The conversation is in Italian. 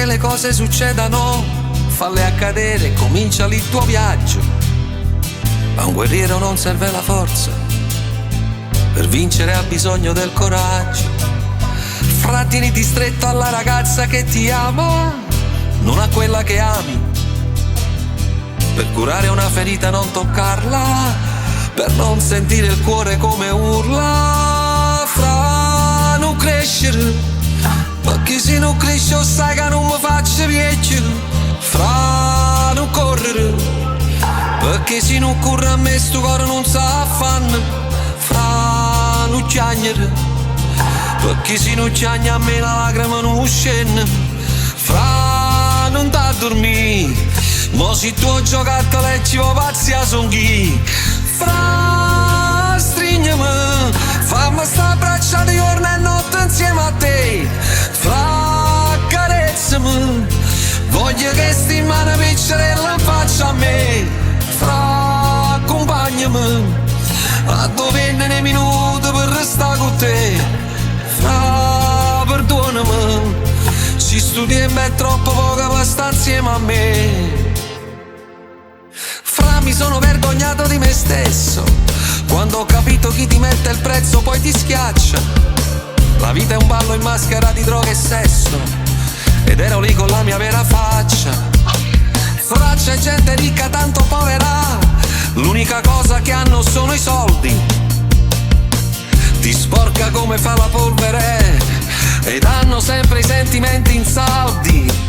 che le cose succedano, falle accadere, comincia lì il tuo viaggio. A un guerriero non serve la forza, per vincere ha bisogno del coraggio. Fra, tieniti stretto alla ragazza che ti ama, non a quella che ami. Per curare una ferita non toccarla, per non sentire il cuore come urla. Fra, non crescere, perché se non cresce sai che non mi faccio vecchio. Fra, non correre, perché se non corre a me sto cuore non sa affanno. Fra, non chiagnere, perché se non chiagna a me la lacrima non scende. Fra, non da dormire, mo se tu giocattolo e ci va pazzi a songhi. Fra, strignami, fammi sta braccia di giorno e notte insieme a te. Fra, carezzami, voglio che sti mani piccerella faccia a me. Fra, accompagnami a dove nei minuti per restare con te. Fra, perdonami, se sto tempo è troppo poco per stare insieme a me. Fra, mi sono vergognato di me stesso quando ho capito chi ti mette il prezzo poi ti schiaccia. La vita è un ballo in maschera di droga e sesso, ed ero lì con la mia vera faccia. Fra, c'è gente ricca tanto povera, l'unica cosa che hanno sono i soldi. Ti sporca come fa la polvere ed hanno sempre i sentimenti in saldi.